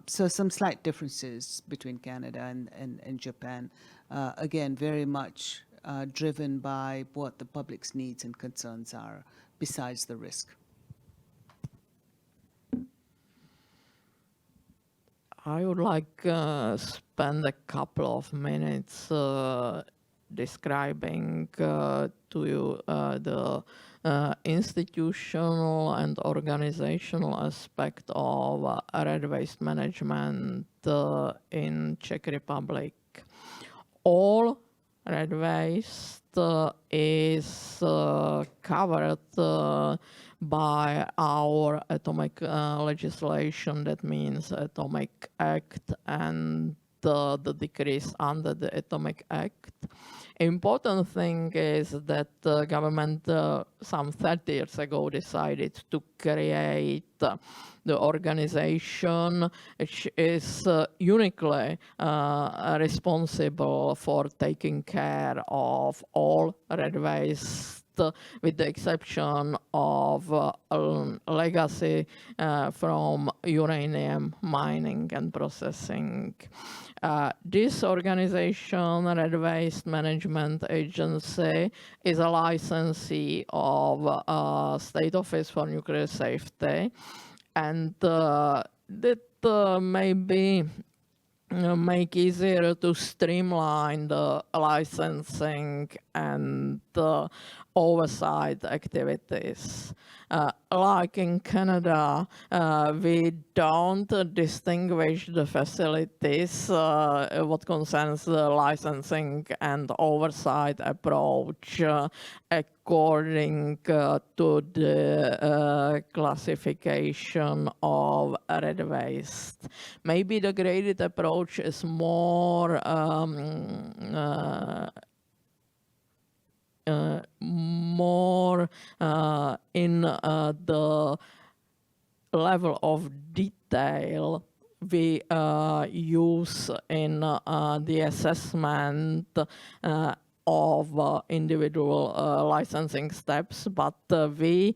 so some slight differences between Canada and Japan. Again, very much driven by what the public's needs and concerns are, besides the risk. I would like spend a couple of minutes describing to you the institutional and organizational aspect of red waste management in Czech Republic. All red waste is covered by our atomic legislation. That means Atomic Act and the decrees under the Atomic Act. Important thing is that the government some 30 years ago decided to create the organization which is uniquely responsible for taking care of all red waste, with the exception of legacy from uranium mining and processing. This organization, Red Waste Management Agency, is a licensee of State Office for Nuclear Safety, and that maybe make easier to streamline the licensing and oversight activities. Like in Canada, we don't distinguish the facilities what concerns the licensing and oversight approach according to the classification of red waste. Maybe the graded approach is more the level of detail we use in the assessment of individual licensing steps, but we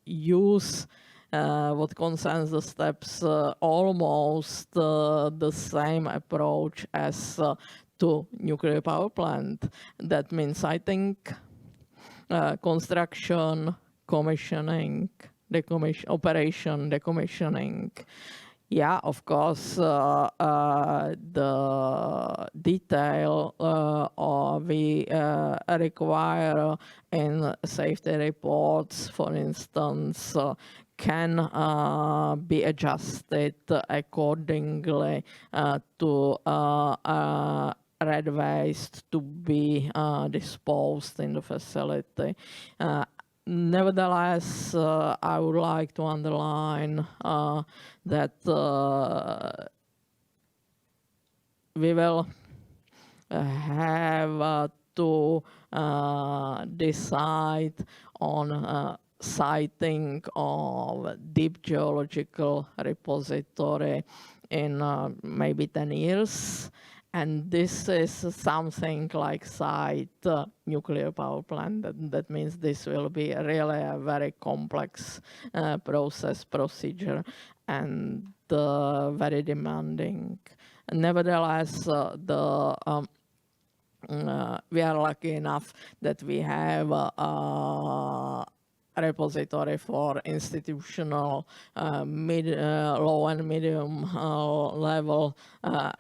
use what concerns the steps almost the same approach as to nuclear power plant. That means, I think, construction, commissioning, operation, decommissioning. Yeah, of course, the detail we require in safety reports, for instance, can be adjusted accordingly to red waste to be disposed in the facility. Nevertheless, I would like to underline that we will have to decide on siting of deep geological repository in maybe 10 years. And this is something like site nuclear power plant. That means this will be really a very complex procedure, and very demanding. Nevertheless, we are lucky enough that we have a repository for institutional low and medium level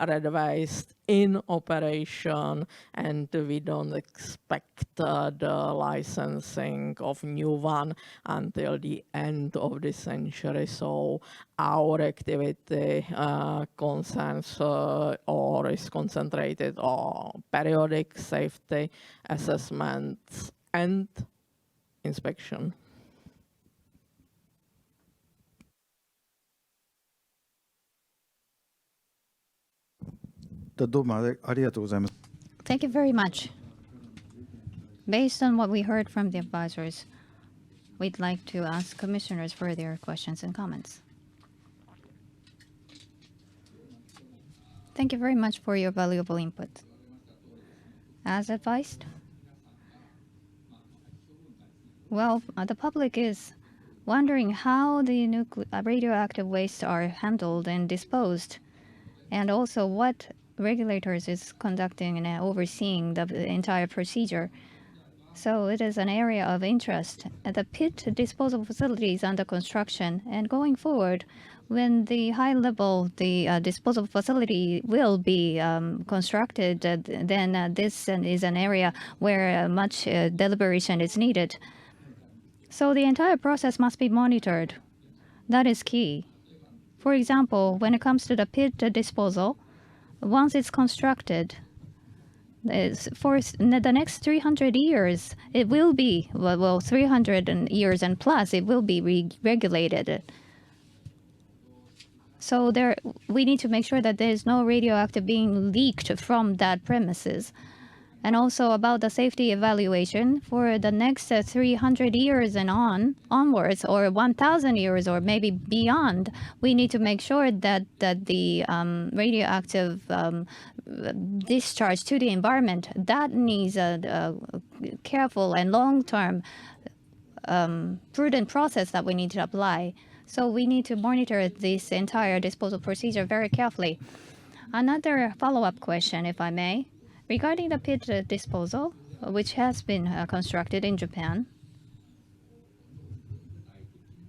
red waste in operation, and we don't expect the licensing of new one until the end of the century. So our activity concerns or is concentrated on periodic safety assessments and inspection. どうもありがとうございます。 Thank you very much. Based on what we heard from the advisors, we'd like to ask commissioners for their questions and comments. Thank you very much for your valuable input. As advised, well, the public is wondering how the radioactive wastes are handled and disposed, and also what regulators is conducting and overseeing the entire procedure. So it is an area of interest. The pit disposal facility is under construction, and going forward, when the the disposal facility will be constructed, then this is an area where much deliberation is needed. So the entire process must be monitored. That is key. For example, when it comes to the pit disposal, once it's constructed, for the next 300 years, it will be, well, 300 years and plus, it will be regulated. So we need to make sure that there is no radioactive being leaked from that premises. And also about the safety evaluation for the next 300 years and onwards, or 1,000 years, or maybe beyond, we need to make sure that the radioactive discharge to the environment, that needs a careful and long-term prudent process that we need to apply. So we need to monitor this entire disposal procedure very carefully. Another follow-up question, if I may. Regarding the pit disposal, which has been constructed in Japan,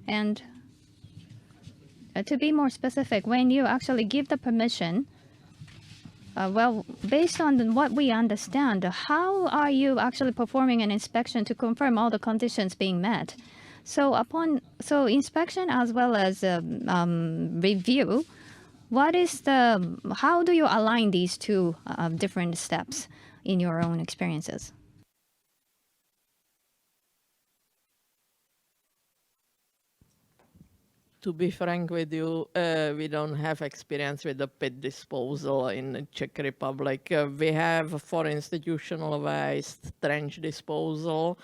and to be more specific, when you actually give the permission, well, based on what we understand, how are you actually performing an inspection to confirm all the conditions being met? So inspection as well as review. How do you align these two different steps in your own experiences? To be frank with you, we don't have experience with the pit disposal in the Czech Republic. We have for institutional waste trench disposal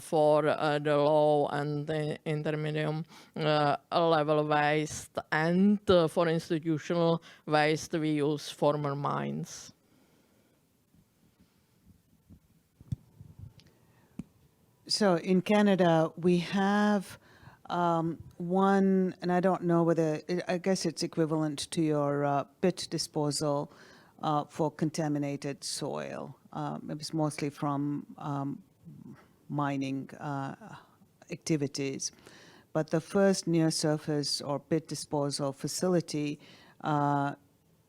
for the low and the intermediate level waste, and for institutional waste we use former mines. So in Canada, we have one, and I don't know whether, I guess it's equivalent to your pit disposal for contaminated soil. It's mostly from mining activities. But the first near-surface or pit disposal facility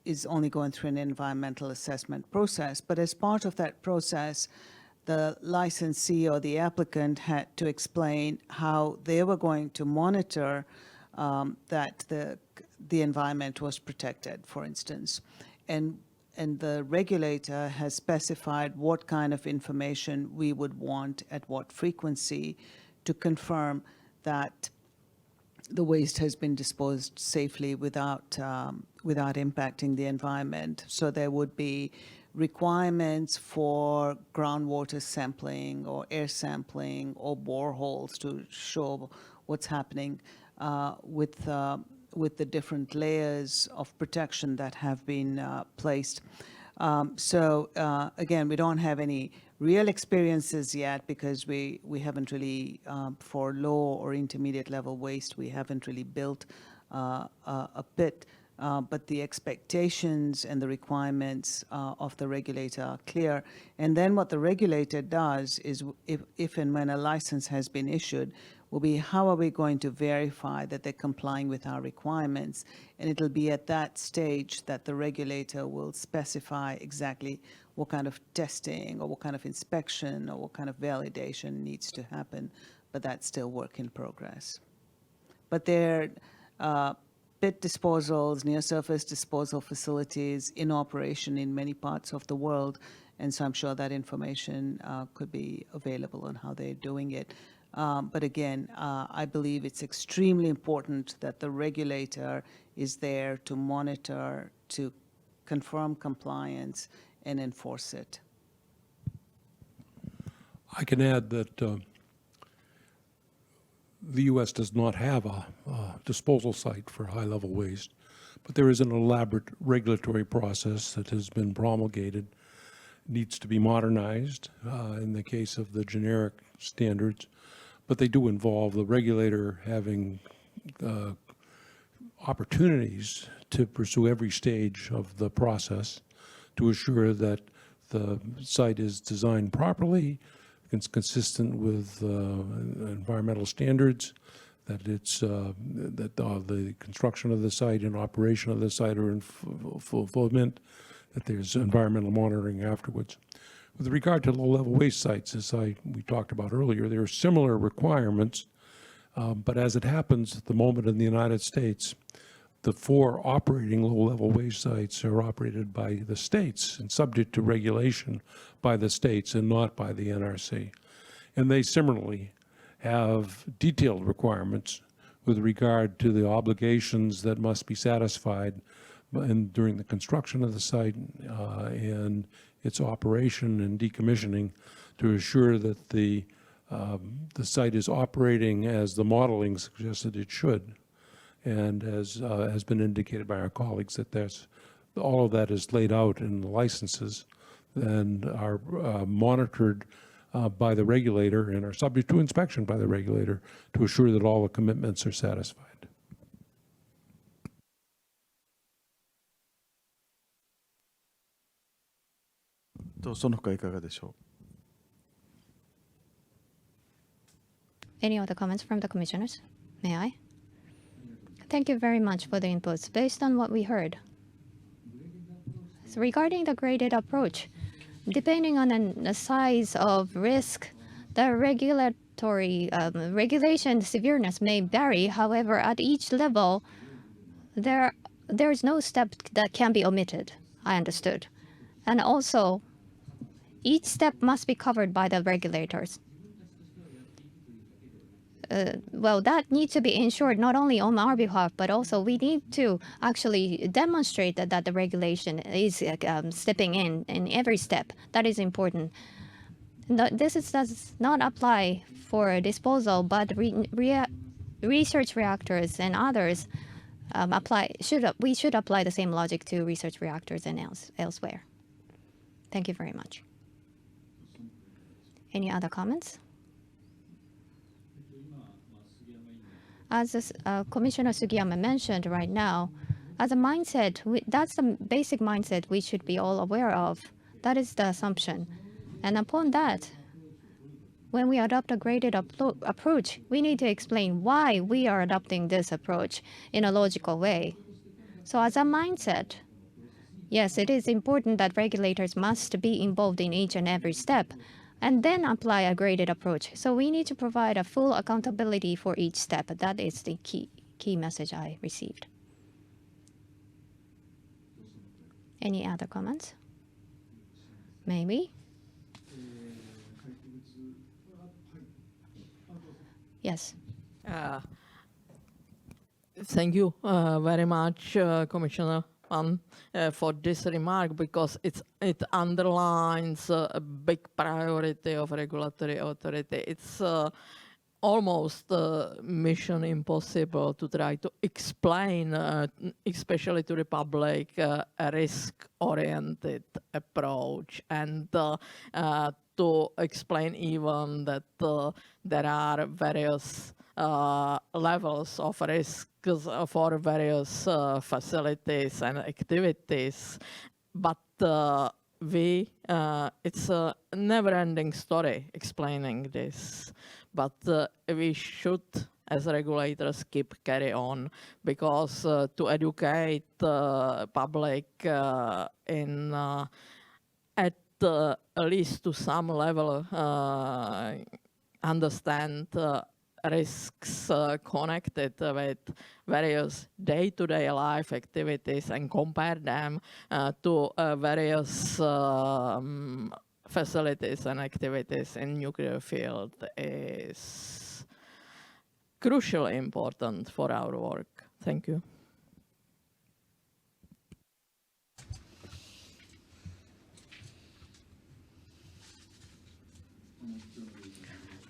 is only going through an environmental assessment process. But as part of that process, the licensee or the applicant had to explain how they were going to monitor that the environment was protected, for instance. And the regulator has specified what kind of information we would want at what frequency to confirm that the waste has been disposed safely without impacting the environment. So there would be requirements for groundwater sampling or air sampling or boreholes to show what's happening with the different layers of protection that have been placed. Again, we don't have any real experiences yet because we haven't really, for low or intermediate level waste, we haven't really built a pit. But the expectations and the requirements of the regulator are clear. And then what the regulator does is, if and when a license has been issued, will be how are we going to verify that they're complying with our requirements? And it'll be at that stage that the regulator will specify exactly what kind of testing or what kind of inspection or what kind of validation needs to happen. But that's still work in progress. But they're pit disposals, near-surface disposal facilities in operation in many parts of the world. And so I'm sure that information could be available on how they're doing it. But again, I believe it's extremely important that the regulator is there to monitor, to confirm compliance, and enforce it. I can add that the U.S. does not have a disposal site for high-level waste, but there is an elaborate regulatory process that has been promulgated, needs to be modernized in the case of the generic standards, but they do involve the regulator having opportunities to pursue every stage of the process to assure that the site is designed properly, it's consistent with environmental standards, that it's that the construction of the site and operation of the site are in fulfillment, that there's environmental monitoring afterwards. With regard to low-level waste sites, as we talked about earlier, there are similar requirements, but as it happens at the moment in the United States, the 4 operating low-level waste sites are operated by the states and subject to regulation by the states and not by the NRC. And they similarly have detailed requirements with regard to the obligations that must be satisfied during the construction of the site and its operation and decommissioning to assure that the site is operating as the modeling suggested it should. And as has been indicated by our colleagues, that all of that is laid out in the licenses and are monitored by the regulator and are subject to inspection by the regulator to assure that all the commitments are satisfied. Any other comments from the commissioners? May I? Thank you very much for the inputs. Based on what we heard, so regarding the graded approach, depending on the size of risk, the regulatory regulation severeness may vary. However, at each level, there's no step that can be omitted, I understood. And also, each step must be covered by the regulators. well, that needs to be ensured not only on our behalf, but also we need to actually demonstrate that the regulation is stepping in every step. That is important. Does not apply for disposal, but research reactors and others we should apply the same logic to research reactors and elsewhere. Thank you very much. Any other comments? As Commissioner Sugiyama mentioned right now, as a mindset, that's the basic mindset we should be all aware of. That is the assumption. And upon that, when we adopt a graded approach, we need to explain why we are adopting this approach in a logical way. So as a mindset, yes, it is important that regulators must be involved in each and every step and then apply a graded approach. So we need to provide a full accountability for each step. That is the key message I received. Any other comments? Maybe? Yes. Thank you very much, Commissioner Pan, for this remark, because it underlines a big priority of regulatory authority. It's almost mission impossible to try to explain, especially to the public, a risk-oriented approach, and to explain even that there are various levels of risks for various facilities and activities, but it's a never-ending story explaining this. But we should, as regulators, carry on, because to educate the public in at least to some level understand risks connected with various day-to-day life activities and compare them to various facilities and activities in nuclear field is crucially important for our work. Thank you.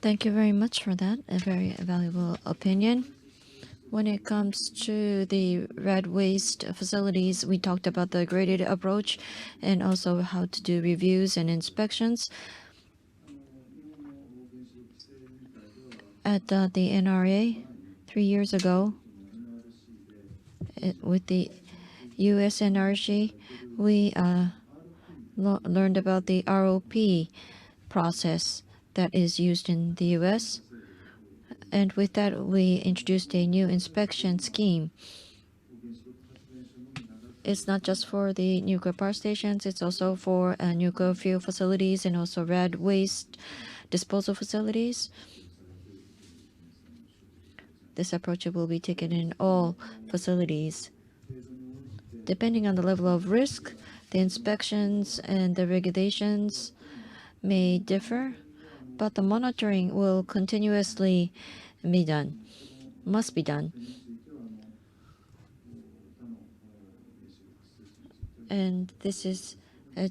Thank you very much for that, a very valuable opinion. When it comes to the red waste facilities, we talked about the graded approach and also how to do reviews and inspections. At the NRA 3 years ago, with the US NRC, we learned about the ROP process that is used in the US. And with that, we introduced a new inspection scheme. It's not just for the nuclear power stations, it's also for nuclear fuel facilities and also red waste disposal facilities. This approach will be taken in all facilities. Depending on the level of risk, the inspections and the regulations may differ, but the monitoring will continuously be done, must be done. And this is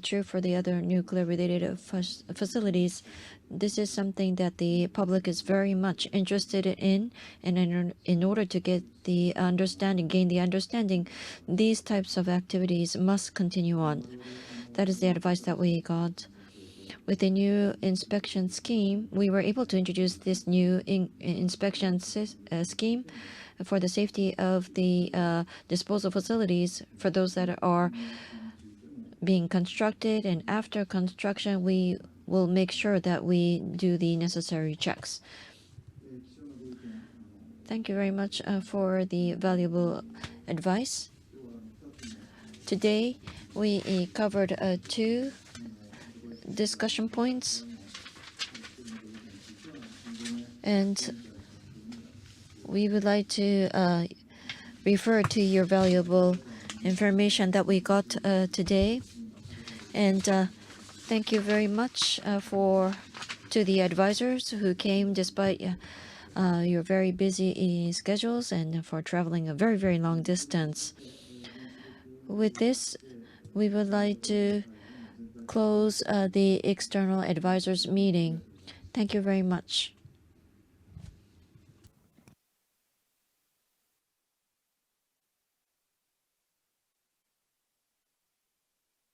true for the other nuclear-related facilities. This is something that the public is very much interested in, and in order to get the understanding, gain the understanding, these types of activities must continue on. That is the advice that we got. With the new inspection scheme, we were able to introduce this new inspection scheme for the safety of the disposal facilities for those that are being constructed, and after construction we will make sure that we do the necessary checks. Thank you very much for the valuable advice. Today we covered 2 discussion points, and we would like to refer to your valuable information that we got today, and thank you very much to the advisors who came despite your very busy schedules and for traveling a very, very long distance. With this, we would like to close the external advisors meeting. Thank you very much.